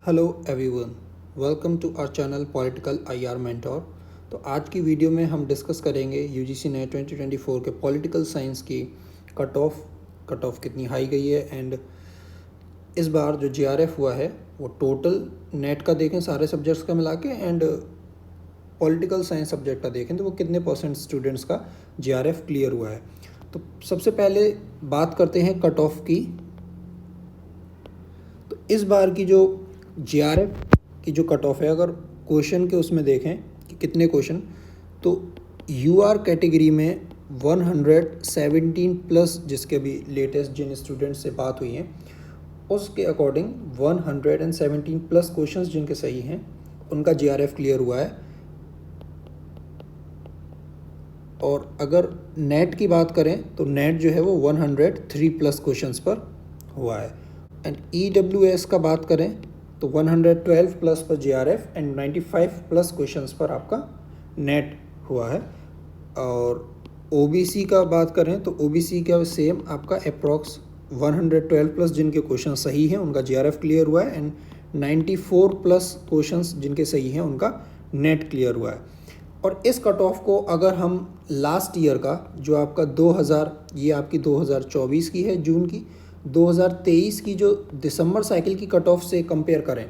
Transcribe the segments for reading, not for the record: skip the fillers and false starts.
Hello everyone, welcome to our channel political IR mentor. तो आज की वीडियो में हम डिस्कस करेंगे यूजीसी ने 2024 के पॉलिटिकल साइंस की कट ऑफ कितनी हाई गई है एंड इस बार जो जीआरएफ हुआ है वो टोटल नेट का देखें सारे सब्जेक्ट्स का मिला के एंड पॉलिटिकल साइंस सब्जेक्ट का देखें तो वो कितने परसेंट स्टूडेंट्स का जीआरएफ क्लियर हुआ है। तो सबसे पहले बात करते हैं कट ऑफ की। तो इस बार की जो जीआरएफ की जो कट ऑफ है, अगर क्वेश्चन के उसमें देखें कि कितने क्वेश्चन, तो यूआर कैटेगरी में 117 प्लस, जिसके भी लेटेस्ट जिन स्टूडेंट्स से बात हुई है उसके अकॉर्डिंग 117 प्लस क्वेश्चंस जिनके सही हैं उनका जीआरएफ क्लियर हुआ है। और अगर नेट की बात करें तो नेट जो है वो 103 प्लस क्वेश्चंस पर हुआ है। एंड ईडब्ल्यूएस का बात करें तो 112 प्लस पर जीआरएफ एंड 95 प्लस क्वेश्चंस पर आपका नेट हुआ है। और ओबीसी का बात करें तो ओबीसी का सेम आपका अप्रॉक्स 112 प्लस जिनके क्वेश्चन सही हैं उनका जीआरएफ क्लियर हुआ है एंड 94 प्लस क्वेश्चंस जिनके सही हैं उनका नेट क्लियर हुआ है। और इस कट ऑफ को अगर हम लास्ट ईयर का जो आपका 2000, ये आपकी 2024 की है जून की, 2023 की जो दिसंबर साइकिल की कट ऑफ से कंपेयर करें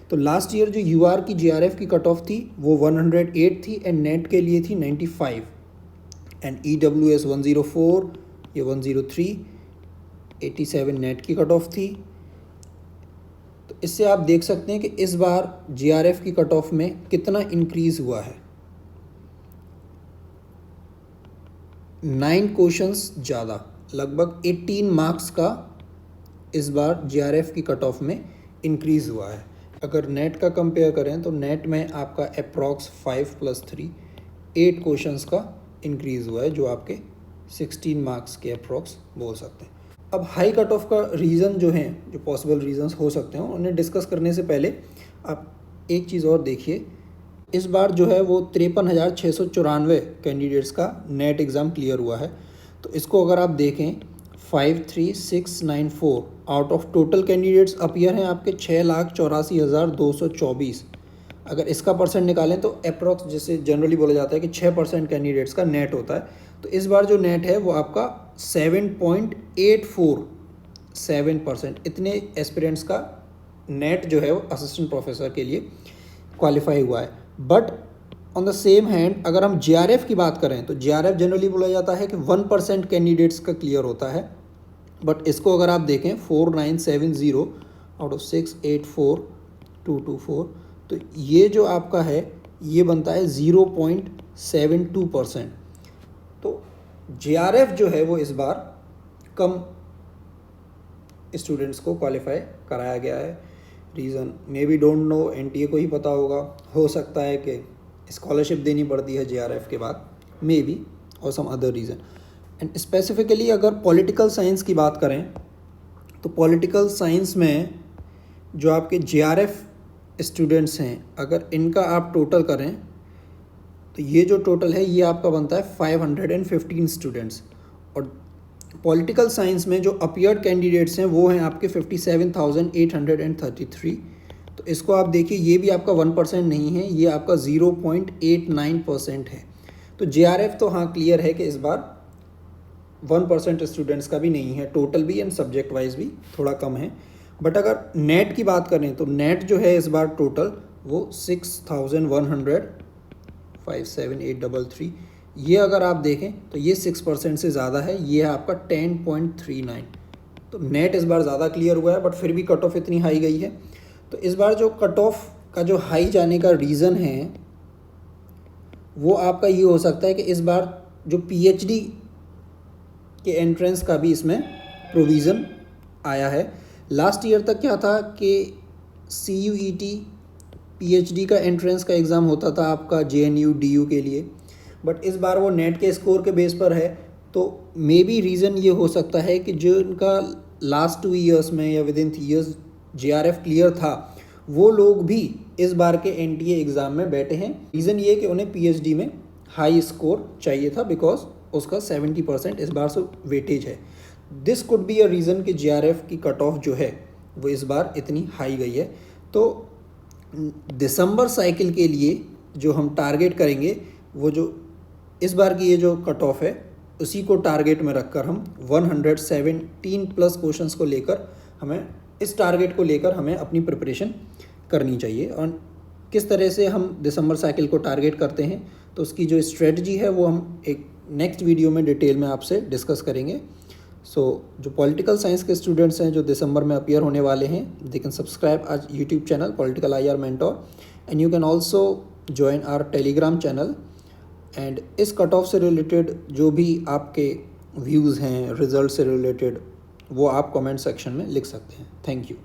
तो लास्ट ईयर जो यूआर की जीआरएफ की कट ऑफ थी वो 108 थी एंड नेट के लिए थी 95 एंड ईडब्ल्यूएस 104, ये 103, 87 नेट की कट ऑफ थी। तो इससे आप देख सकते हैं कि इस बार जीआरएफ की कट ऑफ में कितना इंक्रीज हुआ है। 9 क्वेश्चंस ज़्यादा, लगभग 18 मार्क्स का इस बार जीआरएफ की कट ऑफ में इंक्रीज़ हुआ है। अगर नेट का कंपेयर करें तो नेट में आपका अप्रॉक्स 5 + 3 8 क्वेश्चंस का इंक्रीज़ हुआ है, जो आपके 16 मार्क्स के अप्रॉक्स बोल सकते हैं। अब हाई कट ऑफ का रीज़न जो हैं, जो पॉसिबल रीजंस हो सकते हैं, उन्हें डिस्कस करने से पहले आप एक चीज़ और देखिए। इस बार जो है वो 53,694 कैंडिडेट्स का नेट एग्ज़ाम क्लियर हुआ है। तो इसको अगर आप देखें 53694 out of total candidates appear हैं आपके 6,84,224। अगर इसका परसेंट निकालें तो अप्रॉक्स, जैसे जनरली बोला जाता है कि 6% कैंडिडेट्स का नेट होता है, तो इस बार जो नेट है वो आपका 7.84 इतने एस्पिरेंट्स का नेट जो है वो असिस्टेंट प्रोफेसर के लिए क्वालिफाई हुआ है। But on the same hand अगर हम जीआरएफ की बात करें तो जीआरएफ जनरली बोला जाता है कि 1% कैंडिडेट्स का क्लियर होता है। बट इसको अगर आप देखें 4970 आउट ऑफ 684,224, तो ये जो आपका है ये बनता है 0.72%। तो जीआरएफ जो है वो इस बार कम स्टूडेंट्स को क्वालिफाई कराया गया है। Reason may be don't know, NTA को ही पता होगा। हो सकता है कि स्कॉलरशिप देनी पड़ती है जीआरएफ के बाद, मे बी, और some other reason. And specifically अगर पॉलिटिकल साइंस की बात करें तो पॉलिटिकल साइंस में जो आपके जीआरएफ स्टूडेंट्स हैं, अगर इनका आप टोटल करें तो ये जो टोटल है ये आपका बनता है 515 स्टूडेंट्स। और पॉलिटिकल साइंस में जो अपीयर्ड कैंडिडेट्स हैं वो हैं आपके 57,833। तो इसको आप देखिए, ये भी आपका 1% नहीं है, ये आपका 0.89% है। तो जीआरएफ तो हाँ क्लियर है कि इस बार 1% स्टूडेंट्स का भी नहीं है, टोटल भी एंड सब्जेक्ट वाइज भी थोड़ा कम है। बट अगर नेट की बात करें तो नेट जो है इस बार टोटल वो 6,100,57833, ये अगर आप देखें तो ये 6% से ज़्यादा है, ये है आपका 10.39। तो नेट इस बार ज़्यादा क्लियर हुआ है, बट फिर भी कट ऑफ इतनी हाई गई है। तो इस बार जो कट ऑफ का जो हाई जाने का रीज़न है वो आपका ये हो सकता है कि इस बार जो पीएचडी के एंट्रेंस का भी इसमें प्रोविज़न आया है। लास्ट ईयर तक क्या था कि सीयूईटी पीएचडी का एंट्रेंस का एग्ज़ाम होता था आपका जेएनयू डीयू के लिए, बट इस बार वो नेट के स्कोर के बेस पर है। तो मे बी रीज़न ये हो सकता है कि जो इनका लास्ट 2 ईयर्स में या with in 3 years GRF clear था वो लोग भी इस बार के एनटीए एग्ज़ाम में बैठे हैं। रीज़न ये कि उन्हें पीएचडी में हाई स्कोर चाहिए था, बिकॉज उसका 70% इस बार से वेटेज है। This could be a reason कि जीआरएफ की कट ऑफ जो है वो इस बार इतनी हाई गई है। तो दिसंबर साइकिल के लिए जो हम टारगेट करेंगे, वो जो इस बार की ये जो कट ऑफ है उसी को टारगेट में रखकर हम 117 प्लस क्वेश्चंस को लेकर हमें इस टारगेट को लेकर हमें अपनी प्रिपरेशन करनी चाहिए। और किस तरह से हम दिसंबर साइकिल को टारगेट करते हैं, तो उसकी जो स्ट्रेटजी है वो हम एक नेक्स्ट वीडियो में डिटेल में आपसे डिस्कस करेंगे। सो जो पॉलिटिकल साइंस के स्टूडेंट्स हैं जो दिसंबर में अपीयर होने वाले हैं, दे कैन सब्सक्राइब आज YouTube channel political IR mentor and you can also join our Telegram channel. And इस कट ऑफ से रिलेटेड जो भी आपके व्यूज़ हैं रिजल्ट से रिलेटेड, वो आप कमेंट सेक्शन में लिख सकते हैं। Thank you.